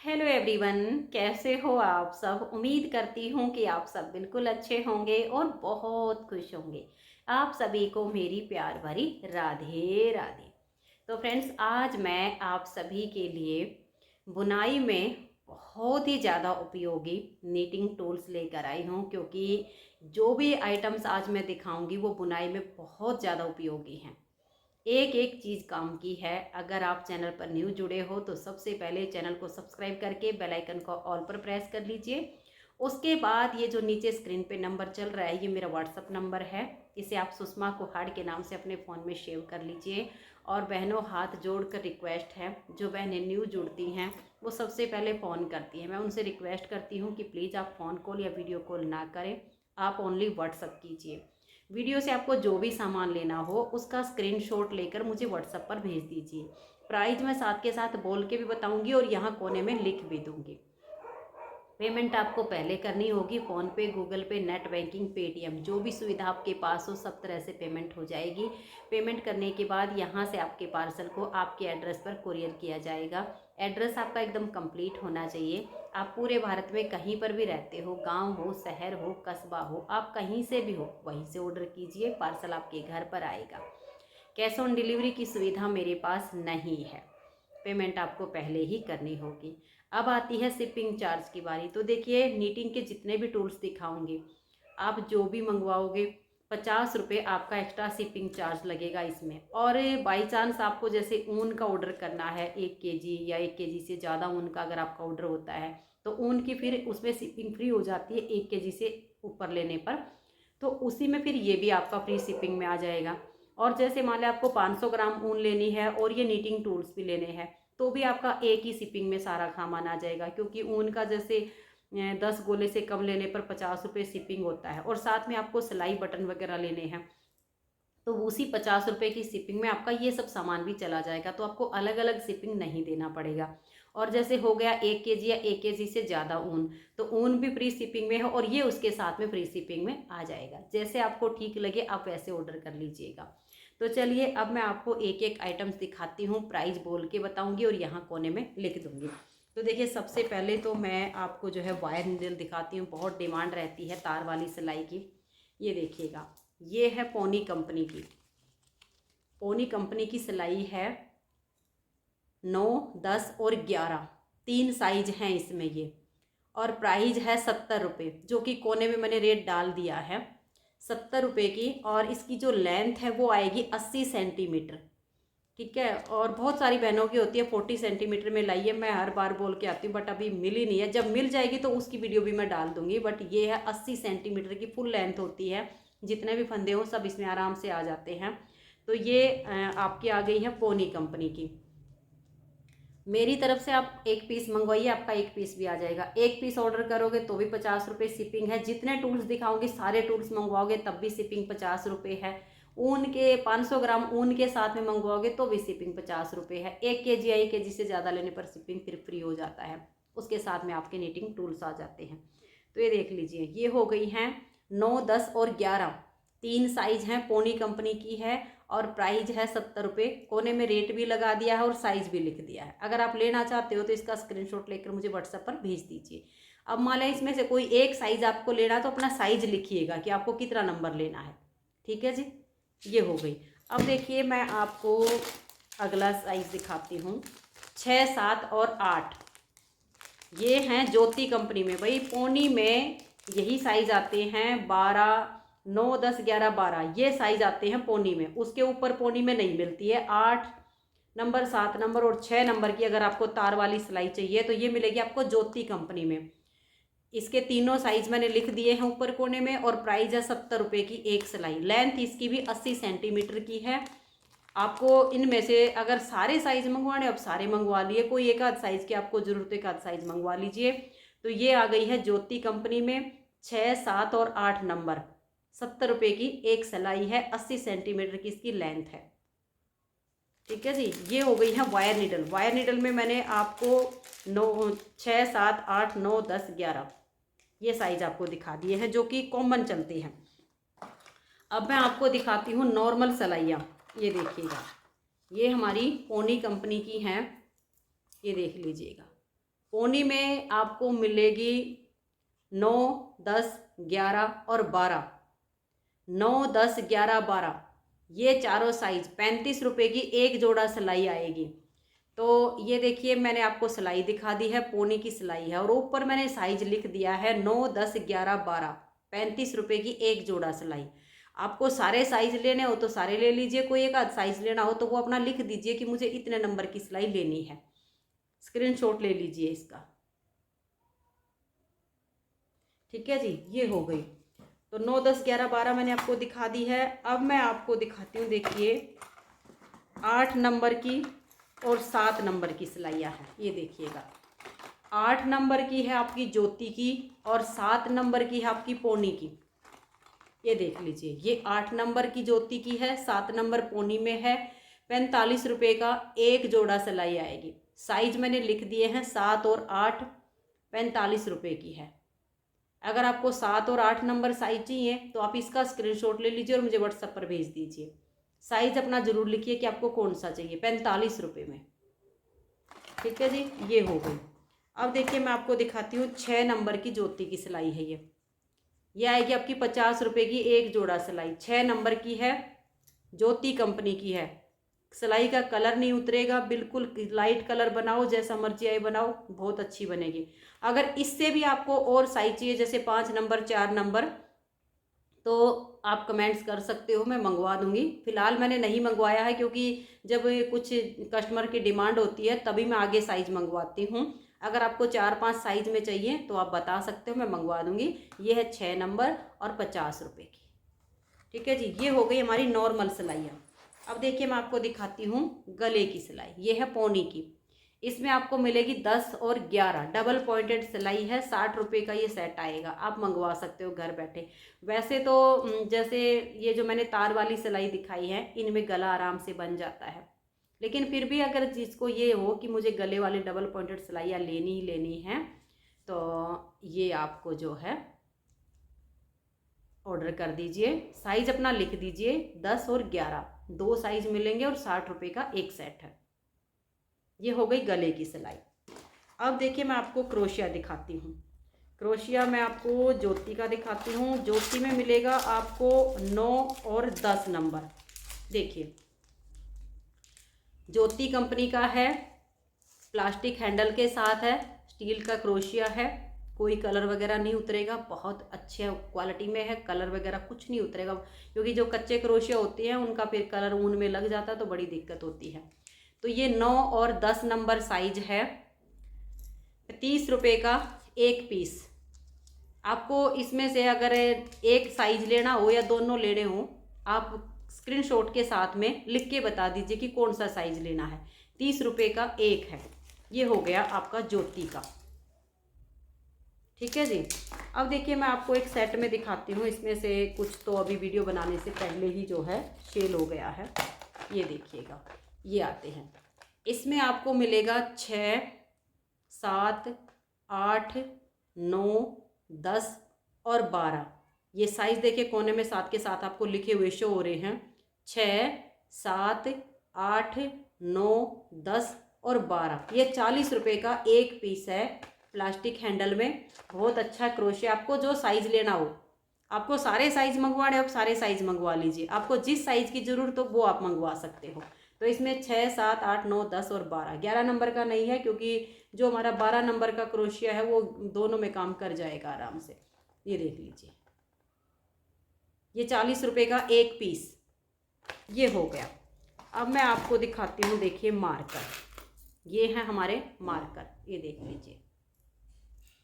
Hello everyone, कैसे हो आप सब। उम्मीद करती हूँ कि आप सब बिल्कुल अच्छे होंगे और बहुत खुश होंगे। आप सभी को मेरी प्यार भरी राधे राधे। तो फ्रेंड्स, आज मैं आप सभी के लिए बुनाई में बहुत ही ज़्यादा उपयोगी नीटिंग टूल्स लेकर आई हूँ, क्योंकि जो भी आइटम्स आज मैं दिखाऊंगी वो बुनाई में बहुत ज़्यादा उपयोगी हैं। एक एक चीज़ काम की है। अगर आप चैनल पर न्यू जुड़े हो तो सबसे पहले चैनल को सब्सक्राइब करके बेल आइकन को ऑल पर प्रेस कर लीजिए। उसके बाद ये जो नीचे स्क्रीन पे नंबर चल रहा है, ये मेरा व्हाट्सअप नंबर है। इसे आप सुषमा कुहाड़ के नाम से अपने फ़ोन में सेव कर लीजिए। और बहनों, हाथ जोड़कर रिक्वेस्ट है, जो बहनें न्यू जुड़ती हैं वो सबसे पहले फ़ोन करती हैं, मैं उनसे रिक्वेस्ट करती हूँ कि प्लीज़ आप फ़ोन कॉल या वीडियो कॉल ना करें, आप ओनली व्हाट्सअप कीजिए। वीडियो से आपको जो भी सामान लेना हो उसका स्क्रीनशॉट लेकर मुझे व्हाट्सएप पर भेज दीजिए। प्राइस मैं साथ के साथ बोल के भी बताऊंगी और यहाँ कोने में लिख भी दूंगी। पेमेंट आपको पहले करनी होगी, फ़ोन पे, गूगल पे, नेट बैंकिंग, पेटीएम, जो भी सुविधा आपके पास हो सब तरह से पेमेंट हो जाएगी। पेमेंट करने के बाद यहाँ से आपके पार्सल को आपके एड्रेस पर कुरियर किया जाएगा। एड्रेस आपका एकदम कंप्लीट होना चाहिए। आप पूरे भारत में कहीं पर भी रहते हो, गांव हो, शहर हो, कस्बा हो, आप कहीं से भी हो, वहीं से ऑर्डर कीजिए, पार्सल आपके घर पर आएगा। कैश ऑन डिलीवरी की सुविधा मेरे पास नहीं है, पेमेंट आपको पहले ही करनी होगी। अब आती है शिपिंग चार्ज की बारी। तो देखिए, नीटिंग के जितने भी टूल्स दिखाऊंगी, आप जो भी मंगवाओगे 50 रुपये आपका एक्स्ट्रा शिपिंग चार्ज लगेगा इसमें। और बाई चांस आपको जैसे ऊन का ऑर्डर करना है 1 kg या 1 kg से ज़्यादा ऊन का अगर आपका ऑर्डर होता है तो ऊन की फिर उसमें शिपिंग फ्री हो जाती है 1 kg से ऊपर लेने पर। तो उसी में फिर ये भी आपका फ्री शिपिंग में आ जाएगा। और जैसे मान लें आपको 500 ग्राम ऊन लेनी है और ये नीटिंग टूल्स भी लेने हैं तो भी आपका एक ही शिपिंग में सारा सामान आ जाएगा, क्योंकि ऊन का जैसे 10 गोले से कम लेने पर 50 रुपये शिपिंग होता है। और साथ में आपको सिलाई बटन वगैरह लेने हैं तो उसी 50 रुपये की शिपिंग में आपका ये सब सामान भी चला जाएगा, तो आपको अलग अलग शिपिंग नहीं देना पड़ेगा। और जैसे हो गया 1 kg या 1 kg से ज़्यादा ऊन, तो ऊन भी फ्री शिपिंग में है और ये उसके साथ में फ्री शिपिंग में आ जाएगा। जैसे आपको ठीक लगे आप वैसे ऑर्डर कर लीजिएगा। तो चलिए, अब मैं आपको एक एक आइटम्स दिखाती हूँ, प्राइस बोल के बताऊँगी और यहाँ कोने में लिख दूँगी। तो देखिए, सबसे पहले तो मैं आपको जो है वायर नीडल दिखाती हूँ। बहुत डिमांड रहती है तार वाली सिलाई की। ये देखिएगा, ये है पोनी कंपनी की। पोनी कंपनी की सिलाई है 9, 10 और 11, 3 साइज हैं इसमें ये। और प्राइस है 70 रुपये, जो कि कोने में मैंने रेट डाल दिया है 70 रुपये की। और इसकी जो लेंथ है वो आएगी 80 सेंटीमीटर। ठीक है। और बहुत सारी बहनों की होती है 40 सेंटीमीटर में लाइए, मैं हर बार बोल के आती हूँ बट अभी मिली नहीं है। जब मिल जाएगी तो उसकी वीडियो भी मैं डाल दूंगी। बट ये है 80 सेंटीमीटर की फुल लेंथ होती है, जितने भी फंदे हो सब इसमें आराम से आ जाते हैं। तो ये आपकी आ गई है पोनी कंपनी की। मेरी तरफ से आप एक पीस मंगवाइए, आपका एक पीस भी आ जाएगा। एक पीस ऑर्डर करोगे तो भी 50 रुपये शिपिंग है। जितने टूल्स दिखाओगे सारे टूल्स मंगवाओगे तब भी शिपिंग 50 रुपये है। ऊन के 500 ग्राम ऊन के साथ में मंगवाओगे तो भी शिपिंग 50 रुपये है। 1 kg या 1 kg से ज़्यादा लेने पर शिपिंग फिर फ्री हो जाता है, उसके साथ में आपके नीटिंग टूल्स आ जाते हैं। तो ये देख लीजिए, ये हो गई हैं 9, 10 और 11, 3 साइज हैं, पोनी कंपनी की है। और प्राइस है 70 रुपये। कोने में रेट भी लगा दिया है और साइज़ भी लिख दिया है। अगर आप लेना चाहते हो तो इसका स्क्रीनशॉट लेकर मुझे व्हाट्सएप पर भेज दीजिए। अब मान लें इसमें से कोई एक साइज़ आपको लेना तो अपना साइज़ लिखिएगा कि आपको कितना नंबर लेना है। ठीक है जी, ये हो गई। अब देखिए, मैं आपको अगला साइज़ दिखाती हूँ। 6, 7 और 8 ये हैं ज्योति कंपनी में। भाई पोनी में यही साइज आते हैं, 12, 9, 10, 11, 12 ये साइज आते हैं पोनी में। उसके ऊपर पोनी में नहीं मिलती है। 8 नंबर, 7 नंबर और 6 नंबर की अगर आपको तार वाली सिलाई चाहिए तो ये मिलेगी आपको ज्योति कंपनी में। इसके तीनों साइज मैंने लिख दिए हैं ऊपर कोने में। और प्राइस है 70 रुपये की एक सिलाई। लेंथ इसकी भी 80 सेंटीमीटर की है। आपको इनमें से अगर सारे साइज मंगवाने, अब सारे मंगवा लिए, कोई एक आध साइज की आपको जरूरत है, एक आध साइज मंगवा लीजिए। तो ये आ गई है ज्योति कंपनी में 6, 7 और 8 नंबर। 70 रुपये की एक सिलाई है, 80 सेंटीमीटर की इसकी लेंथ है। ठीक है जी, ये हो गई है वायर नीडल। वायर नीडल में मैंने आपको 9, 6, 7, 8, 9, 10, 11 ये साइज आपको दिखा दिए हैं जो कि कॉमन चलती हैं। अब मैं आपको दिखाती हूँ नॉर्मल सिलाइयाँ। ये देखिएगा, ये हमारी पोनी कंपनी की हैं। ये देख लीजिएगा, पोनी में आपको मिलेगी 9, 10, 11 और 12। 9, 10, 11, 12 ये चारों साइज 35 रुपये की एक जोड़ा सिलाई आएगी। तो ये देखिए मैंने आपको सिलाई दिखा दी है, पोनी की सिलाई है और ऊपर मैंने साइज लिख दिया है 9, 10, 11, 12 35 रुपये की एक जोड़ा सिलाई। आपको सारे साइज लेने हो तो सारे ले लीजिए, कोई एक आध साइज लेना हो तो वो अपना लिख दीजिए कि मुझे इतने नंबर की सिलाई लेनी है, स्क्रीनशॉट ले लीजिए इसका। ठीक है जी, ये हो गई। तो 9, 10, 11, 12 मैंने आपको दिखा दी है। अब मैं आपको दिखाती हूँ, देखिए 8 नंबर की और 7 नंबर की सिलाइयाँ हैं। ये देखिएगा 8 नंबर की है आपकी ज्योति की और 7 नंबर की है आपकी पोनी की। ये देख लीजिए, ये 8 नंबर की ज्योति की है, 7 नंबर पोनी में है। 45 रुपये का एक जोड़ा सिलाई आएगी। साइज मैंने लिख दिए हैं 7 और 8, 45 रुपये की है। अगर आपको 7 और 8 नंबर साइज चाहिए तो आप इसका स्क्रीनशॉट ले लीजिए और मुझे व्हाट्सएप पर भेज दीजिए। साइज अपना ज़रूर लिखिए कि आपको कौन सा चाहिए, 45 रुपये में। ठीक है जी, ये हो गई। अब देखिए मैं आपको दिखाती हूँ 6 नंबर की ज्योति की सिलाई है। ये आएगी आपकी 50 रुपये की एक जोड़ा सिलाई। 6 नंबर की है, ज्योति कंपनी की है। सिलाई का कलर नहीं उतरेगा, बिल्कुल लाइट कलर बनाओ, जैसा मर्जी आए बनाओ, बहुत अच्छी बनेगी। अगर इससे भी आपको और साइज चाहिए, जैसे 5 नंबर, 4 नंबर, तो आप कमेंट्स कर सकते हो, मैं मंगवा दूंगी। फिलहाल मैंने नहीं मंगवाया है क्योंकि जब कुछ कस्टमर की डिमांड होती है तभी मैं आगे साइज मंगवाती हूँ। अगर आपको 4-5 साइज में चाहिए तो आप बता सकते हो, मैं मंगवा दूंगी। ये है 6 नंबर और 50 रुपये की। ठीक है जी, ये हो गई हमारी नॉर्मल सिलाइयाँ। अब देखिए मैं आपको दिखाती हूँ गले की सिलाई। ये है पोनी की, इसमें आपको मिलेगी 10 और 11 डबल पॉइंटेड सिलाई है। 60 रुपये का ये सेट आएगा, आप मंगवा सकते हो घर बैठे। वैसे तो जैसे ये जो मैंने तार वाली सिलाई दिखाई है, इनमें गला आराम से बन जाता है, लेकिन फिर भी अगर जिसको ये हो कि मुझे गले वाले डबल पॉइंटेड सिलाइयाँ लेनी ही लेनी है, तो ये आपको जो है ऑर्डर कर दीजिए। साइज अपना लिख दीजिए, 10 और 11 दो साइज मिलेंगे और 60 रुपये का एक सेट है। ये हो गई गले की सिलाई। अब देखिए मैं आपको क्रोशिया दिखाती हूँ। क्रोशिया मैं आपको ज्योति का दिखाती हूँ। ज्योति में मिलेगा आपको 9 और 10 नंबर। देखिए ज्योति कंपनी का है, प्लास्टिक हैंडल के साथ है, स्टील का क्रोशिया है, कोई कलर वगैरह नहीं उतरेगा, बहुत अच्छे क्वालिटी में है, कलर वगैरह कुछ नहीं उतरेगा, क्योंकि जो कच्चे क्रोशिया होते हैं उनका फिर कलर ऊन में लग जाता है तो बड़ी दिक्कत होती है। तो ये 9 और 10 नंबर साइज है, 30 रुपये का एक पीस। आपको इसमें से अगर एक साइज लेना हो या दोनों लेने हो, आप स्क्रीनशॉट के साथ में लिख के बता दीजिए कि कौन सा साइज लेना है। 30 रुपये का एक है। ये हो गया आपका ज्योति का। ठीक है जी। अब देखिए मैं आपको एक सेट में दिखाती हूँ, इसमें से कुछ तो अभी वीडियो बनाने से पहले ही जो है सेल हो गया है। ये देखिएगा, ये आते हैं। इसमें आपको मिलेगा 6, 7, 8, 9, 10 और 12। ये साइज देखिए कोने में 7 के साथ आपको लिखे हुए शो हो रहे हैं। 6, 7, 8, 9, 10 और 12। ये 40 रुपये का एक पीस है, प्लास्टिक हैंडल में। बहुत अच्छा क्रोशिया। आपको जो साइज लेना हो, आपको सारे साइज मंगवाने, आप सारे साइज मंगवा लीजिए। आपको जिस साइज की ज़रूरत हो वो आप मंगवा सकते हो। तो इसमें 6, 7, 8, 9, 10 और 12। 11 नंबर का नहीं है क्योंकि जो हमारा 12 नंबर का क्रोशिया है वो दोनों में काम कर जाएगा आराम से। ये देख लीजिए, ये 40 रुपये का एक पीस। ये हो गया। अब मैं आपको दिखाती हूँ, देखिए मार्कर। ये हैं हमारे मार्कर, ये देख लीजिए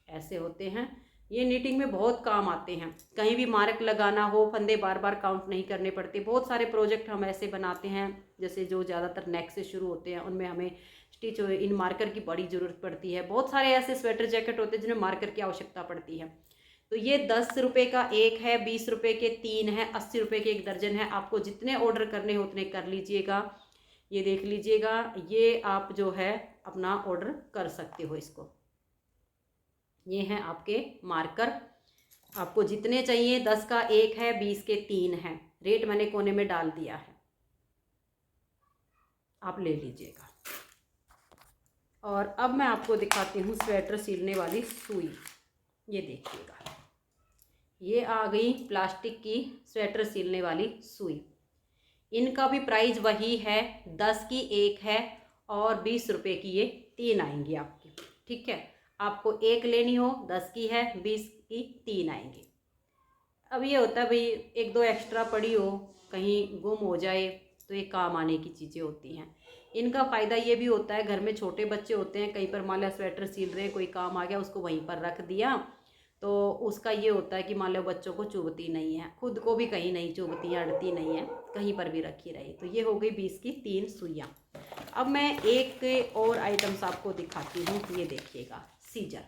ऐसे होते हैं। ये नीटिंग में बहुत काम आते हैं। कहीं भी मार्क लगाना हो, फंदे बार बार काउंट नहीं करने पड़ते। बहुत सारे प्रोजेक्ट हम ऐसे बनाते हैं, जैसे जो ज़्यादातर नेक से शुरू होते हैं, उनमें हमें स्टिच इन मार्कर की बड़ी ज़रूरत पड़ती है। बहुत सारे ऐसे स्वेटर जैकेट होते हैं जिनमें मार्कर की आवश्यकता पड़ती है। तो ये 10 रुपये का एक है, 20 रुपये के 3 है, 80 रुपये के एक दर्जन है। आपको जितने ऑर्डर करने हो उतने कर लीजिएगा। ये देख लीजिएगा, ये आप जो है अपना ऑर्डर कर सकते हो इसको। ये हैं आपके मार्कर, आपको जितने चाहिए। 10 का एक है, 20 के 3 हैं। रेट मैंने कोने में डाल दिया है, आप ले लीजिएगा। और अब मैं आपको दिखाती हूँ स्वेटर सिलने वाली सुई। ये देखिएगा, ये आ गई प्लास्टिक की स्वेटर सिलने वाली सुई। इनका भी प्राइस वही है, 10 की एक है और 20 रुपये की ये 3 आएंगी आपकी। ठीक है, आपको एक लेनी हो 10 की है, 20 की 3 आएंगी। अब ये होता है भाई, एक दो एक्स्ट्रा पड़ी हो, कहीं गुम हो जाए तो ये काम आने की चीज़ें होती हैं। इनका फ़ायदा ये भी होता है, घर में छोटे बच्चे होते हैं, कहीं पर मान लिया स्वेटर सिल रहे, कोई काम आ गया, उसको वहीं पर रख दिया, तो उसका ये होता है कि मान लो बच्चों को चुभती नहीं है, खुद को भी कहीं नहीं चुभती है, अड़ती नहीं है, कहीं पर भी रखी रही। तो ये हो गई 20 की 3 सुइयाँ। अब मैं एक और आइटम्स आपको दिखाती हूँ। ये देखिएगा, सीजर।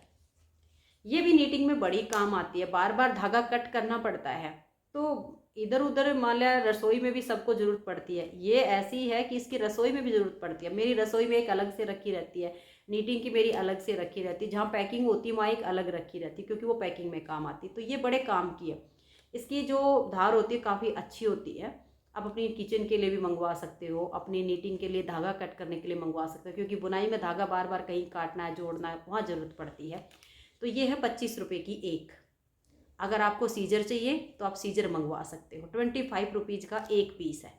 ये भी नीटिंग में बड़ी काम आती है, बार बार धागा कट करना पड़ता है, तो इधर उधर मान लिया रसोई में भी सबको ज़रूरत पड़ती है। ये ऐसी है कि इसकी रसोई में भी ज़रूरत पड़ती है। मेरी रसोई में एक अलग से रखी रहती है, नीटिंग की मेरी अलग से रखी रहती है, जहाँ पैकिंग होती है वहाँ एक अलग रखी रहती है, क्योंकि वो पैकिंग में काम आती है। तो ये बड़े काम की है। इसकी जो धार होती है काफ़ी अच्छी होती है। आप अपनी किचन के लिए भी मंगवा सकते हो, अपनी नीटिंग के लिए धागा कट करने के लिए मंगवा सकते हो, क्योंकि बुनाई में धागा बार बार कहीं काटना है, जोड़ना है, वहाँ ज़रूरत पड़ती है। तो ये है 25 रुपये की एक। अगर आपको सीजर चाहिए तो आप सीजर मंगवा सकते हो, 25 रुपीज़ का एक पीस है।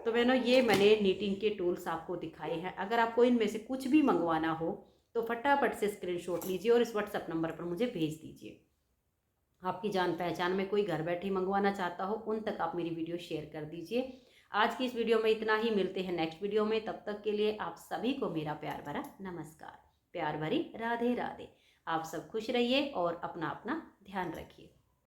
तो मैंने नीटिंग के टूल्स आपको दिखाए हैं। अगर आपको इनमें से कुछ भी मंगवाना हो तो फटाफट से स्क्रीनशॉट लीजिए और इस व्हाट्सएप नंबर पर मुझे भेज दीजिए। आपकी जान पहचान में कोई घर बैठे मंगवाना चाहता हो, उन तक आप मेरी वीडियो शेयर कर दीजिए। आज की इस वीडियो में इतना ही, मिलते हैं नेक्स्ट वीडियो में। तब तक के लिए आप सभी को मेरा प्यार भरा नमस्कार, प्यार भरी राधे राधे। आप सब खुश रहिए और अपना अपना ध्यान रखिए।